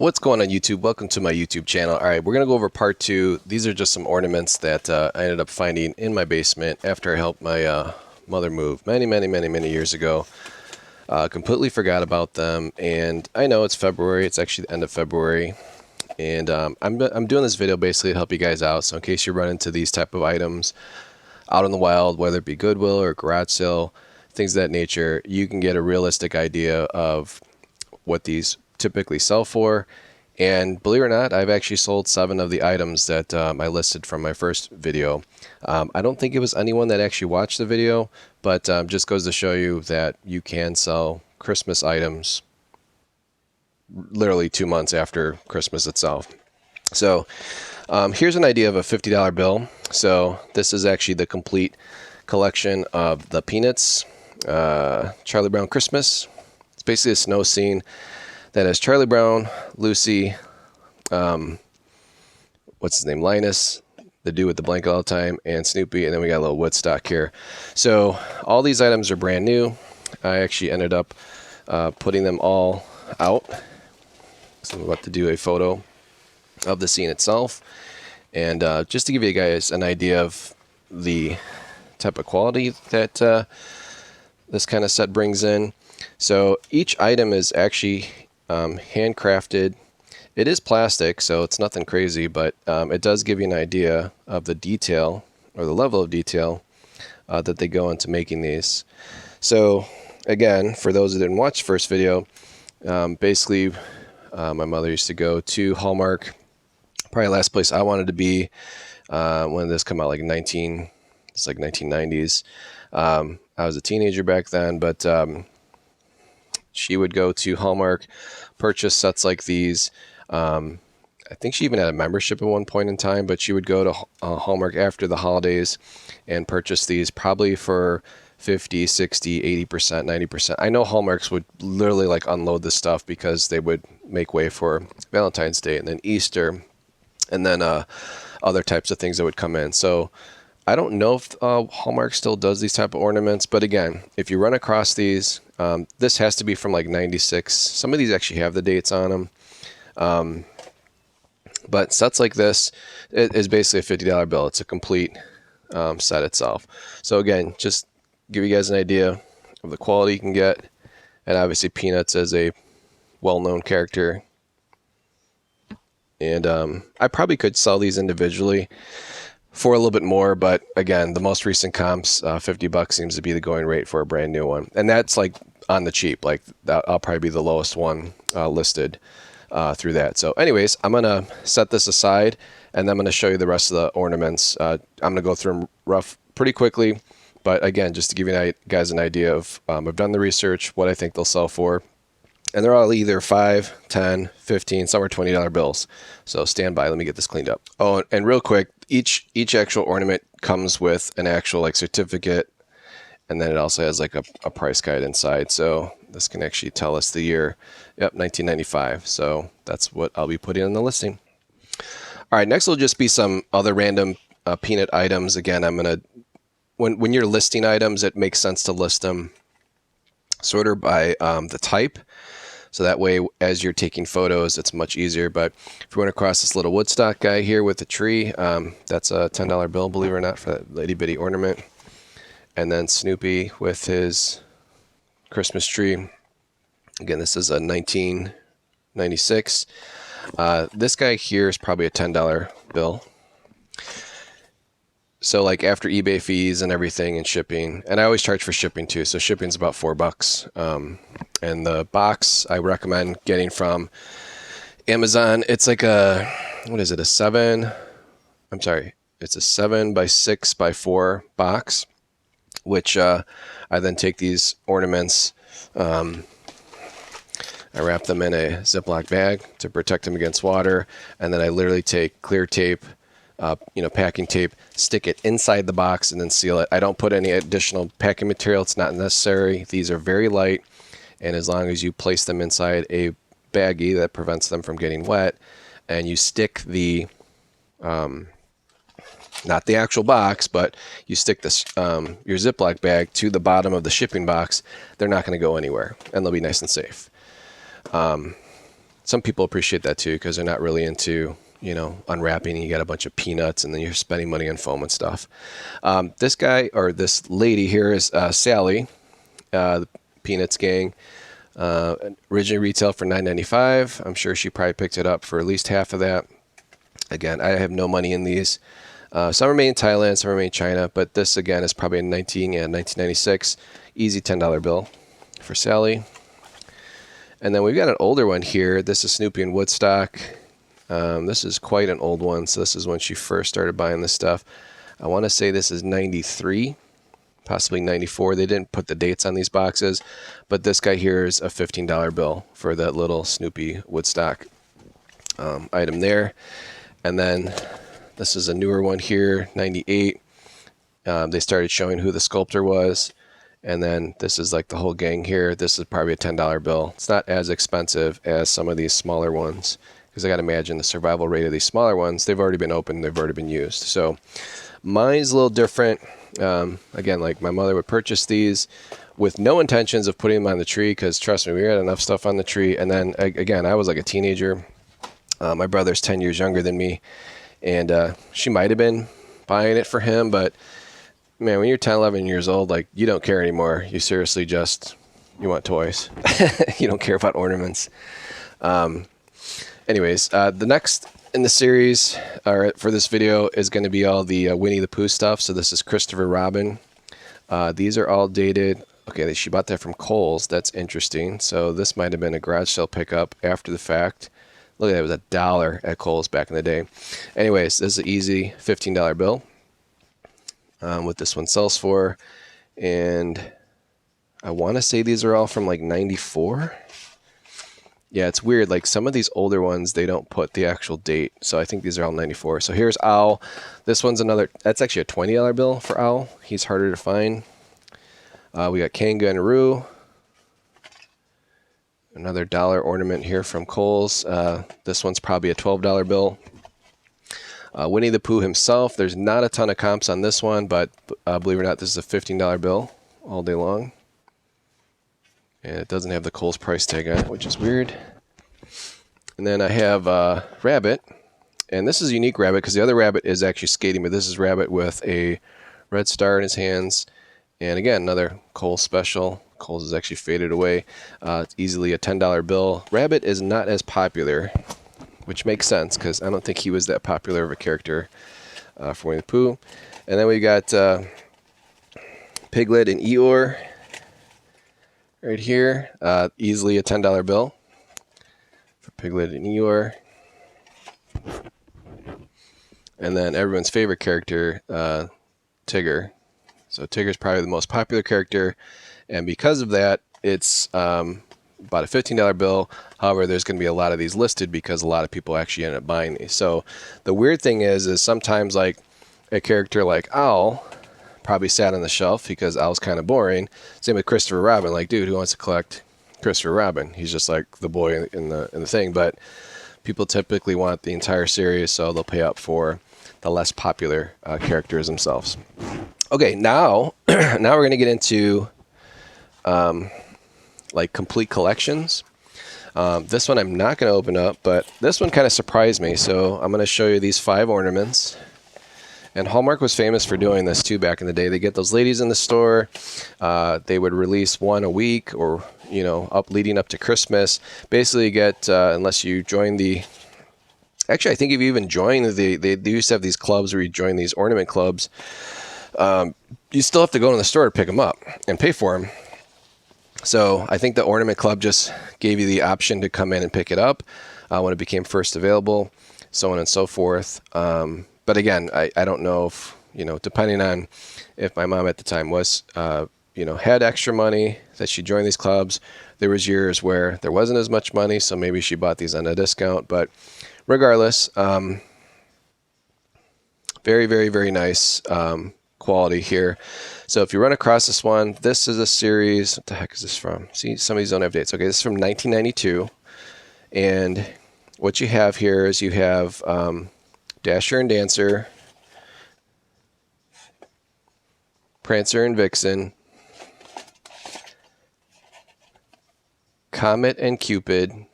What's going on YouTube? Welcome to my YouTube channel. All right, we're going to go over part 2. These are just some ornaments that I ended up finding in my basement after I helped my mother move many years ago. Completely forgot about them, and I know it's February. It's actually the end of February, and I'm doing this video basically to help you guys out. So in case you run into these type of items out in the wild, whether it be Goodwill or garage sale, things of that nature, you can get a realistic idea of what these typically sell for. And believe it or not, I've actually sold 7 of the items that I listed from my first video. I don't think it was anyone that actually watched the video, but just goes to show you that you can sell Christmas items literally 2 months after Christmas itself. So here's an idea of a $50 bill. So this is actually the complete collection of the Peanuts Charlie Brown Christmas. It's basically a snow scene that has Charlie Brown, Lucy, what's his name, Linus, the dude with the blanket all the time, and Snoopy, and then we got a little Woodstock here. So all these items are brand new. I actually ended up putting them all out. So I'm about to do a photo of the scene itself. And just to give you guys an idea of the type of quality that this kind of set brings in. So each item is actually handcrafted. It is plastic, so it's nothing crazy, but it does give you an idea of the detail or the level of detail that they go into making these. So again, for those that didn't watch the first video, basically my mother used to go to Hallmark, probably the last place I wanted to be when this came out, like 1990's. I was a teenager back then, but she would go to Hallmark, purchase sets like these. I think she even had a membership at one point in time, but she would go to Hallmark after the holidays and purchase these probably for 50, 60, 80%, 90%. I know Hallmarks would literally like unload this stuff because they would make way for Valentine's Day and then Easter and then other types of things that would come in. So I don't know if Hallmark still does these type of ornaments, but again, if you run across these, this has to be from like 96. Some of these actually have the dates on them. But sets like this is basically a $50 bill. It's a complete set itself. So again, just give you guys an idea of the quality you can get. And obviously Peanuts is a well-known character. And I probably could sell these individually for a little bit more, but again, the most recent comps, $50 seems to be the going rate for a brand new one, and that's like on the cheap. Like I'll probably be the lowest one listed through that. So, anyways, I'm gonna set this aside, and then I'm gonna show you the rest of the ornaments. I'm gonna go through them pretty quickly, but again, just to give you guys an idea of, I've done the research, what I think they'll sell for. And they're all either 5, 10, 15, some are $20 bills. So stand by. Let me get this cleaned up. Oh, and real quick, each actual ornament comes with an actual like certificate, and then it also has like a price guide inside. So this can actually tell us the year. Yep, 1995. So that's what I'll be putting in the listing. All right, next will just be some other random Peanut items. Again, I'm gonna when you're listing items, it makes sense to list them sort of by the type. So that way, as you're taking photos, it's much easier. But if you run across this little Woodstock guy here with a tree, that's a $10 bill, believe it or not, for that litty bitty ornament. And then Snoopy with his Christmas tree. Again, this is a 1996. This guy here is probably a $10 bill. So like after eBay fees and everything and shipping, and I always charge for shipping too. So shipping's about $4. And the box I recommend getting from Amazon. It's like a, what is it? It's a 7x6x4 box, which I then take these ornaments, I wrap them in a Ziploc bag to protect them against water. And then I literally take clear tape, packing tape, stick it inside the box and then seal it. I don't put any additional packing material. It's not necessary. These are very light. And as long as you place them inside a baggie that prevents them from getting wet, and you stick the, not the actual box, but you stick this, your Ziploc bag to the bottom of the shipping box, they're not going to go anywhere, and they'll be nice and safe. some people appreciate that too because they're not really into, you know, unwrapping. You got a bunch of peanuts and then you're spending money on foam and stuff. This guy or this lady here is Sally, the Peanuts gang. Originally retail for $9.95. I'm sure she probably picked it up for at least half of that. Again, I have no money in these. Some are made in Thailand, some are made in China, but this again is probably a 1996 easy $10 bill for Sally. And then we've got an older one here. This is Snoopy in Woodstock. This is quite an old one, so this is when she first started buying this stuff. I want to say this is 93, possibly 94. They didn't put the dates on these boxes, but this guy here is a $15 bill for that little Snoopy Woodstock item there. And then this is a newer one here, 98. They started showing who the sculptor was. And then this is like the whole gang here. This is probably a $10 bill. It's not as expensive as some of these smaller ones because I got to imagine the survival rate of these smaller ones, they've already been opened, they've already been used. So mine's a little different. Again, like my mother would purchase these with no intentions of putting them on the tree because trust me, we had enough stuff on the tree. And then again, I was like a teenager. My brother's 10 years younger than me. And she might have been buying it for him, but man, when you're 10, 11 years old, like you don't care anymore. You seriously just, you want toys. You don't care about ornaments. Anyways, the next in the series for this video is going to be all the Winnie the Pooh stuff. So this is Christopher Robin. These are all dated. Okay, she bought that from Kohl's. That's interesting. So this might have been a garage sale pickup after the fact. Look at that, it was $1 at Kohl's back in the day. Anyways, this is an easy $15 bill. What this one sells for. And I want to say these are all from like 94. Yeah, it's weird. Like some of these older ones, they don't put the actual date. So I think these are all 94. So here's Owl. This one's another, that's actually a $20 bill for Owl. He's harder to find. We got Kangaroo. Another dollar ornament here from Kohl's. This one's probably a $12 bill. Winnie the Pooh himself, there's not a ton of comps on this one, but believe it or not, this is a $15 bill all day long. And it doesn't have the Kohl's price tag on it, which is weird. And then I have Rabbit. And this is a unique Rabbit because the other Rabbit is actually skating, but this is Rabbit with a red star in his hands. And again, another Kohl's special. Kohl's is actually faded away. It's easily a $10 bill. Rabbit is not as popular, which makes sense because I don't think he was that popular of a character for Winnie the Pooh. And then we got Piglet and Eeyore right here. Easily a $10 bill for Piglet and Eeyore. And then everyone's favorite character, Tigger. So Tigger's probably the most popular character. And because of that, it's about a $15 bill. However, there's going to be a lot of these listed because a lot of people actually end up buying these. So the weird thing is sometimes like a character like Owl probably sat on the shelf because Owl's kind of boring. Same with Christopher Robin. Like, dude, who wants to collect Christopher Robin? He's just like the boy in the thing. But people typically want the entire series, so they'll pay up for the less popular characters themselves. Okay, now we're going to get into like complete collections. This one I'm not going to open up, but this one kind of surprised me. So I'm going to show you these 5 ornaments. And Hallmark was famous for doing this too back in the day. They get those ladies in the store. They would release one a week or, you know, leading up to Christmas. Basically you get, unless you join the, actually I think if you even join they used to have these clubs where you join these ornament clubs. You still have to go to the store to pick them up and pay for them. So I think the Ornament Club just gave you the option to come in and pick it up when it became first available, so on and so forth. But again, I don't know if, you know, depending on if my mom at the time was, you know, had extra money that she joined these clubs. There was years where there wasn't as much money, so maybe she bought these on a discount. But regardless, very, very, very nice quality here. So if you run across this one, this is a series. What the heck is this from? See, some of these don't have dates. Okay, this is from 1992. And what you have here is you have Dasher and Dancer, Prancer and Vixen, Comet and Cupid,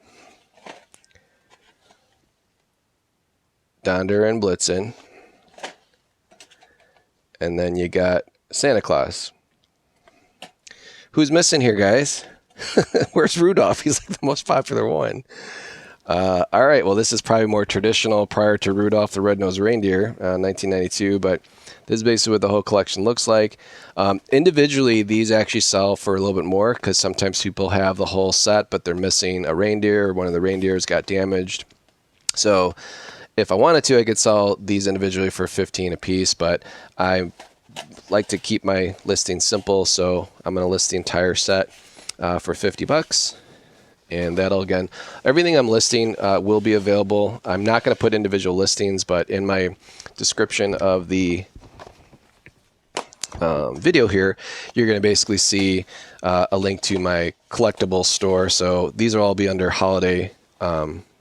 Donder and Blitzen. And then you got Santa Claus. Who's missing here, guys? Where's Rudolph? He's like the most popular one. All right, well, this is probably more traditional prior to Rudolph the Red-Nosed Reindeer, 1992, but this is basically what the whole collection looks like. Individually, these actually sell for a little bit more because sometimes people have the whole set, but they're missing a reindeer, or one of the reindeers got damaged. So if I wanted to, I could sell these individually for $15 a piece, but I like to keep my listing simple, so I'm going to list the entire set for $50. And that'll, again, everything I'm listing will be available. I'm not going to put individual listings, but in my description of the video here, you're going to basically see a link to my collectible store. So these will all be under holiday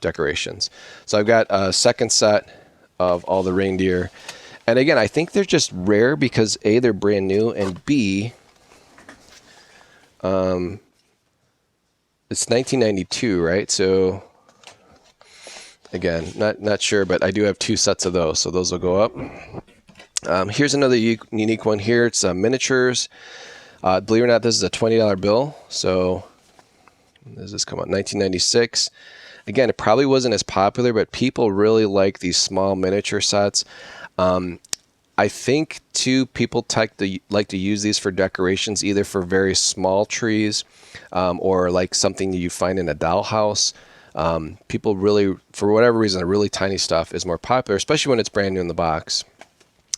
decorations. So I've got a second set of all the reindeer. And again, I think they're just rare because A, they're brand new, and B, it's 1992, right? So again, not sure, but I do have two sets of those, so those will go up. Here's another unique one here. It's miniatures. Believe it or not, this is a $20 bill. So when does this come out? 1996. Again, it probably wasn't as popular, but people really like these small miniature sets. I think too, people like to use these for decorations, either for very small trees or like something that you find in a dollhouse. People really, for whatever reason, the really tiny stuff is more popular, especially when it's brand new in the box.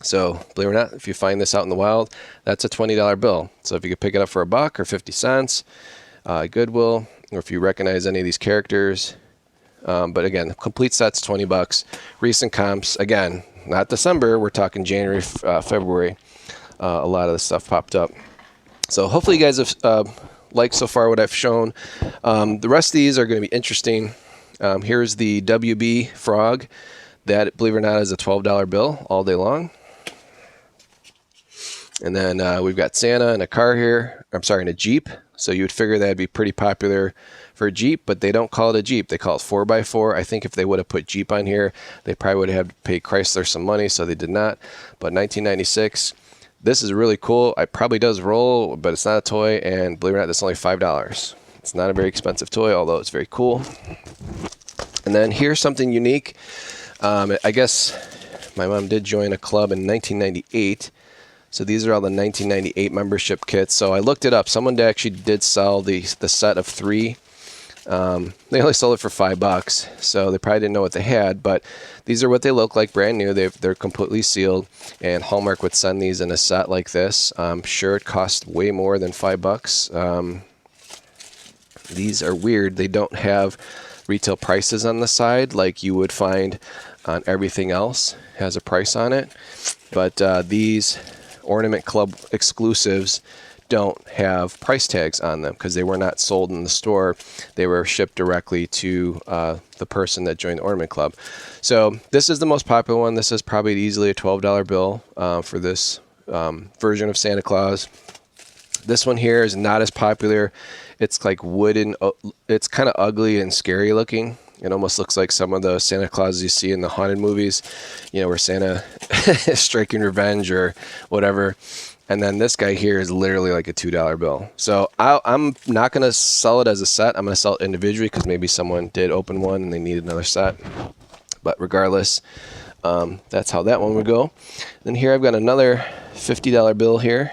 So believe it or not, if you find this out in the wild, that's a $20 bill. So if you could pick it up for $1 or 50 cents, Goodwill, or if you recognize any of these characters. But again, complete set's $20. Recent comps, again, not December, we're talking January, February. A lot of this stuff popped up. So hopefully you guys have liked so far what I've shown. The rest of these are going to be interesting. Here's the WB frog. That, believe it or not, is a $12 bill all day long. And then we've got Santa in a car here. I'm sorry, in a Jeep. So you would figure that'd be pretty popular for a Jeep, but they don't call it a Jeep. They call it 4x4. I think if they would have put Jeep on here, they probably would have had to pay Chrysler some money, so they did not. But 1996, this is really cool. It probably does roll, but it's not a toy, and believe it or not, that's only $5. It's not a very expensive toy, although it's very cool. And then here's something unique. I guess my mom did join a club in 1998. So these are all the 1998 membership kits. So I looked it up. Someone actually did sell the set of 3. They only sold it for $5, so they probably didn't know what they had. But these are what they look like, brand new. They're completely sealed, and Hallmark would send these in a set like this. I'm sure it cost way more than $5. These are weird. They don't have retail prices on the side like you would find on everything else. It has a price on it, but these Ornament Club exclusives don't have price tags on them because they were not sold in the store. They were shipped directly to the person that joined the Ornament Club. So this is the most popular one. This is probably easily a $12 bill for this version of Santa Claus. This one here is not as popular. It's like wooden. It's kind of ugly and scary looking. It almost looks like some of the Santa Clauses you see in the haunted movies, you know, where Santa is striking revenge or whatever. And then this guy here is literally like a $2 bill. So I'm not going to sell it as a set. I'm going to sell it individually because maybe someone did open one and they need another set. But regardless, that's how that one would go. Then here I've got another $50 bill here.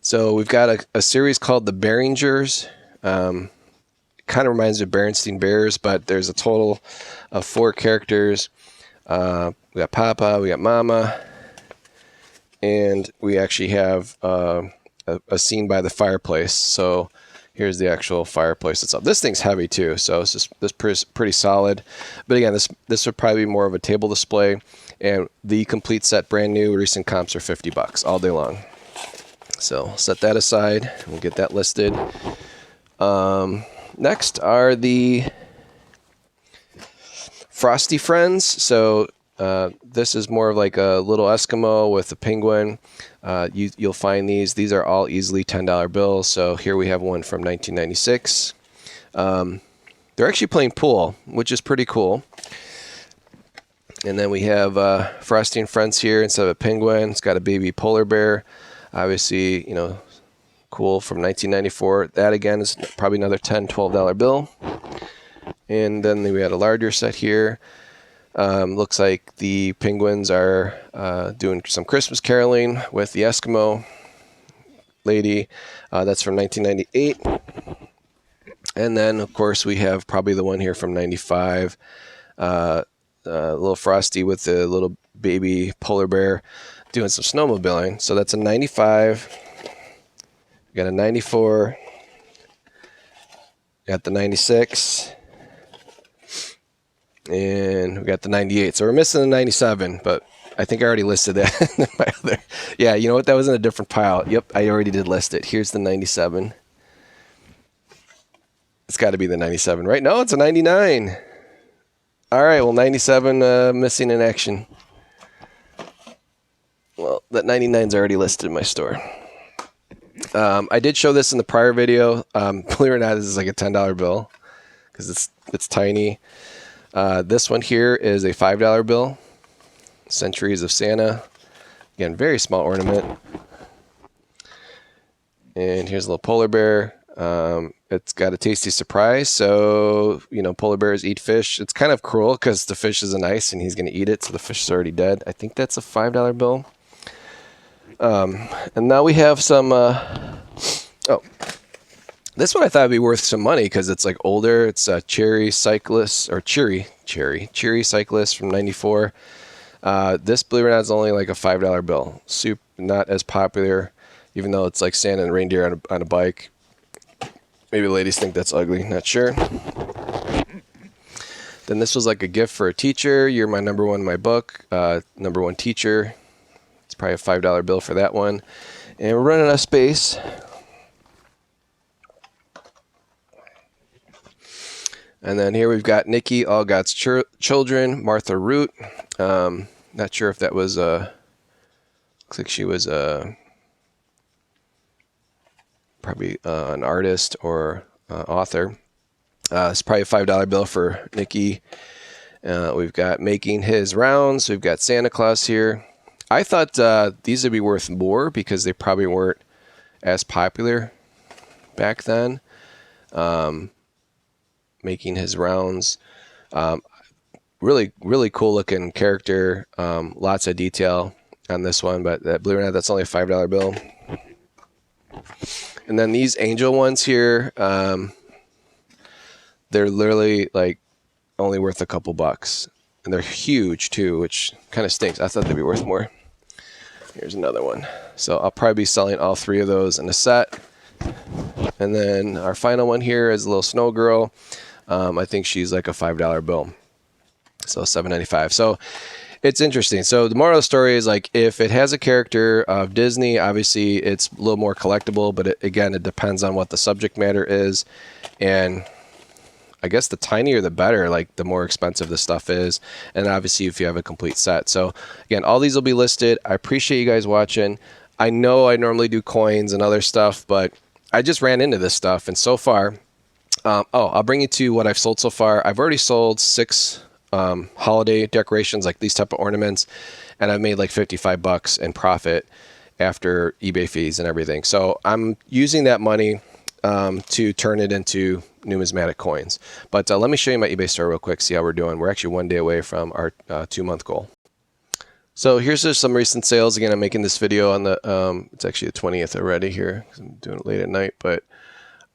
So we've got a series called the Beringers. Kind of reminds me of Berenstain Bears, but there's a total of 4 characters. We got Papa, we got Mama, and we actually have a scene by the fireplace. So here's the actual fireplace itself. This thing's heavy too, so this pretty solid. But again, this would probably be more of a table display. And the complete set, brand new, recent comps are $50 all day long. So set that aside. We'll get that listed. Next are the Frosty Friends. So this is more of like a little Eskimo with a penguin. You'll find these. These are all easily $10 bills. So here we have one from 1996. They're actually playing pool, which is pretty cool. And then we have Frosty and Friends here instead of a penguin. It's got a baby polar bear. Obviously, you know, cool, from 1994. That again is probably another $10, $12 bill. And then we had a larger set here. Looks like the penguins are doing some Christmas caroling with the Eskimo lady. That's from 1998. And then, of course, we have probably the one here from 95. Little Frosty with the little baby polar bear doing some snowmobiling. So that's a 95. We got a 94. Got the 96. And we got the 98. So we're missing the 97, but I think I already listed that in my other. Yeah, you know what? That was in a different pile. Yep, I already did list it. Here's the 97. It's got to be the 97, right? No, it's a 99. All right, well, 97 missing in action. Well, that 99 is already listed in my store. I did show this in the prior video. Believe it or not, this is like a $10 bill because it's tiny. This one here is a $5 bill. Centuries of Santa. Again, very small ornament. And here's a little polar bear. It's got a tasty surprise. So, you know, polar bears eat fish. It's kind of cruel because the fish is in ice and he's going to eat it. So the fish is already dead. I think that's a $5 bill. And now we have some, this one I thought would be worth some money because it's like older. It's a Cherry Cyclist, or Cherry Cyclist from 94. This, believe it or not, is only like a $5 bill. Not as popular, even though it's like Santa and reindeer on a bike. Maybe ladies think that's ugly, not sure. Then this was like a gift for a teacher. You're my number one in my book. Number one teacher. It's probably a $5 bill for that one. And we're running out of space. And then here we've got Nikki, All God's Children, Martha Root. Not sure if that was, looks like she was probably an artist or author. It's probably a $5 bill for Nikki. We've got Making His Rounds. We've got Santa Claus here. I thought these would be worth more because they probably weren't as popular back then. Making His Rounds. Really, really cool looking character. Lots of detail on this one, but believe it or not, that's only a $5 bill. And then these angel ones here, they're literally like only worth a couple bucks. And they're huge too, which kind of stinks. I thought they'd be worth more. Here's another one. So I'll probably be selling all three of those in a set. And then our final one here is a little snow girl. I think she's like a $5 bill. So $7.95. So it's interesting. So the moral of the story is, like, if it has a character of Disney, obviously it's a little more collectible, but it depends on what the subject matter is. And I guess the tinier the better, like the more expensive the stuff is. And obviously if you have a complete set. So again, all these will be listed. I appreciate you guys watching. I know I normally do coins and other stuff, but I just ran into this stuff. And so far, I'll bring you to what I've sold so far. I've already sold 6 holiday decorations, like these type of ornaments, and I've made like $55 in profit after eBay fees and everything. So I'm using that money to turn it into numismatic coins. But let me show you my eBay store real quick, see how we're doing. We're actually 1 day away from our 2-month goal. So here's just some recent sales. Again, I'm making this video on the it's actually the 20th already here, 'cause I'm doing it late at night. But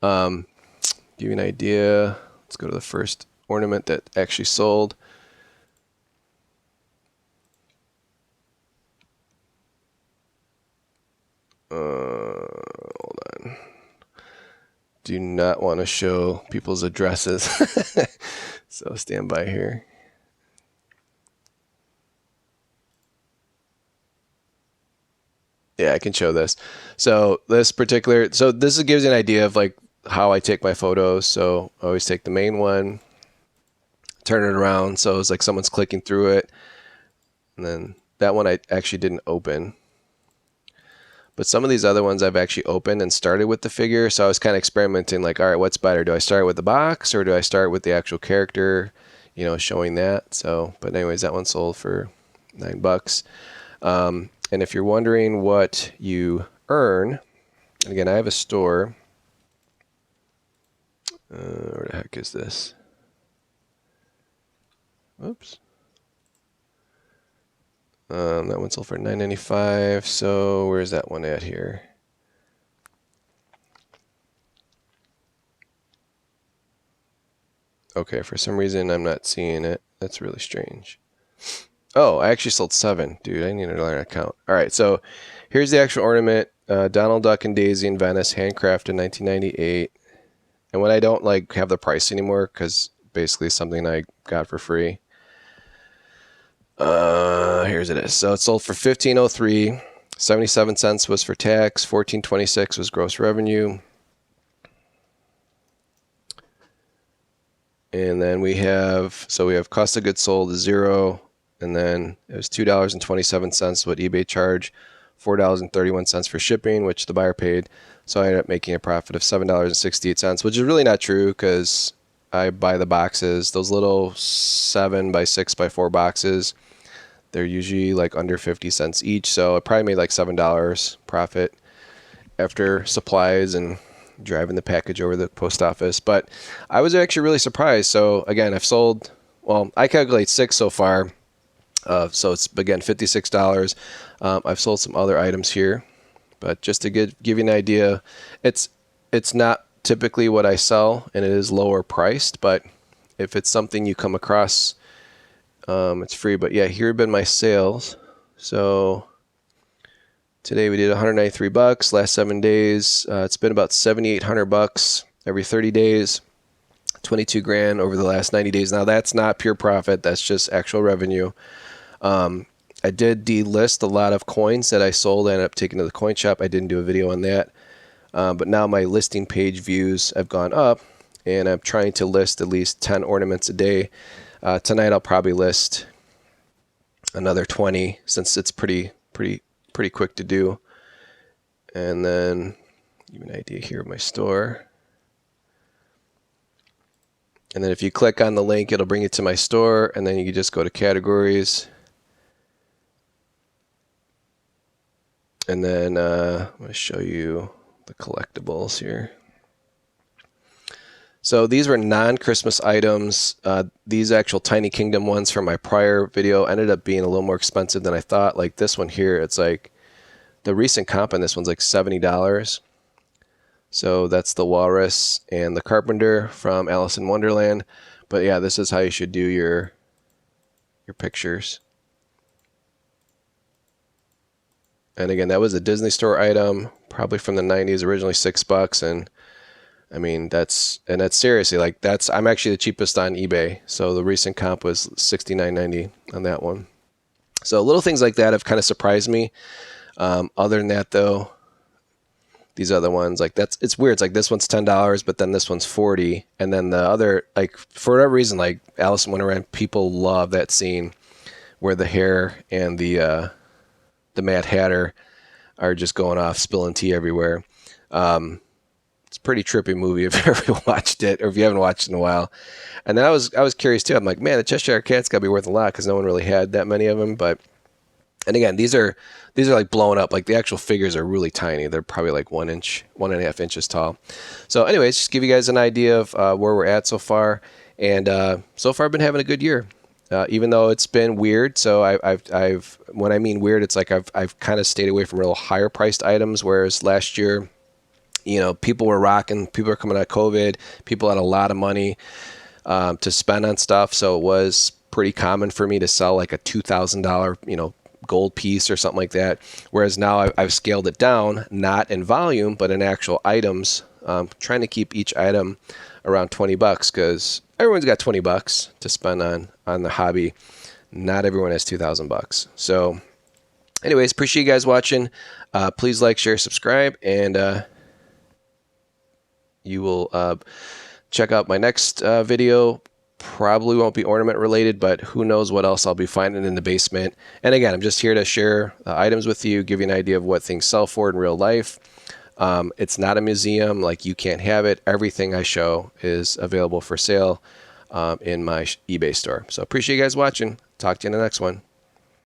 give you an idea, let's go to the first ornament that actually sold. Hold on. Do not want to show people's addresses. So stand by here. Yeah, I can show this. So this gives you an idea of like how I take my photos. So I always take the main one, turn it around so it's like someone's clicking through it. And then that one I actually didn't open. But some of these other ones I've actually opened and started with the figure. So I was kind of experimenting, like, all right, what's better? Do I start with the box or do I start with the actual character, you know, showing that? So, but anyways, that one sold for $9. And if you're wondering what you earn, and again, I have a store. Where the heck is this? Oops. That one sold for $9.95. So where's that one at here? Okay, for some reason I'm not seeing it. That's really strange. Oh, I actually sold 7. Dude, I need to learn how to count. All right, so here's the actual ornament. Donald Duck and Daisy in Venice, handcrafted 1998. And when I don't like have the price anymore, because basically it's something I got for free. Here's it is. So it sold for $15.03. 77 cents was for tax. $14.26 was gross revenue. And then we have cost of goods sold is $0. And then it was $2.27 what eBay charged. $4.31 for shipping, which the buyer paid. So I ended up making a profit of $7.68, which is really not true because I buy the boxes. Those little 7 by 6 by 4 boxes, they're usually like under 50 cents each. So I probably made like $7 profit after supplies and driving the package over the post office. But I was actually really surprised. So again, I've sold, well, I calculate 6 so far. So it's, again, $56. I've sold some other items here, but just to give you an idea, it's not typically what I sell, and it is lower priced, but if it's something you come across, it's free. But yeah, here have been my sales. So today we did $193. Last 7 days, it's been about $7,800 every 30 days. 22 grand over the last 90 days. Now that's not pure profit. That's just actual revenue. I did delist a lot of coins that I sold. I ended up taking to the coin shop. I didn't do a video on that. But now my listing page views have gone up, and I'm trying to list at least 10 ornaments a day. Tonight I'll probably list another 20 since it's pretty quick to do. And then give you an idea here of my store. And then if you click on the link, it'll bring you to my store, and then you can just go to categories. And then I'm going to show you the collectibles here. So these were non-Christmas items. These actual Tiny Kingdom ones from my prior video ended up being a little more expensive than I thought. Like this one here, it's like the recent comp on this one's like $70. So that's the Walrus and the Carpenter from Alice in Wonderland. But yeah, this is how you should do your pictures. And again, that was a Disney Store item, probably from the 90s, originally $6. And I mean, that's seriously, like I'm actually the cheapest on eBay. So the recent comp was $69.90 on that one. So little things like that have kind of surprised me. Other than that though, these other ones, like it's weird. It's like this one's $10, but then this one's $40. And then the other, like for whatever reason, like Alice in Wonderland, people love that scene where the hare and the Mad Hatter are just going off, spilling tea everywhere. It's a pretty trippy movie if you ever watched it, or if you haven't watched it in a while. And then I was curious too. I'm like, man, the Cheshire Cat's got to be worth a lot because no one really had that many of them. But and again, these are like blown up. Like the actual figures are really tiny. They're probably like 1 inch, 1.5 inches tall. So anyways, just give you guys an idea of where we're at so far. And so far I've been having a good year. Even though it's been weird, so I've when I mean weird, it's like I've kind of stayed away from real higher priced items. Whereas last year, you know, people were rocking, people were coming out of COVID, people had a lot of money to spend on stuff, so it was pretty common for me to sell like a $2,000, you know, gold piece or something like that. Whereas now I've scaled it down, not in volume, but in actual items, trying to keep each item around $20 because everyone's got $20 to spend on the hobby. Not everyone has $2,000. So anyways, appreciate you guys watching. Please like, share, subscribe, and you will check out my next video probably won't be ornament related, but who knows what else I'll be finding in the basement. And again, I'm just here to share items with you, give you an idea of what things sell for in real life. It's not a museum, like you can't have it. Everything I show is available for sale in my eBay store. So appreciate you guys watching. Talk to you in the next one.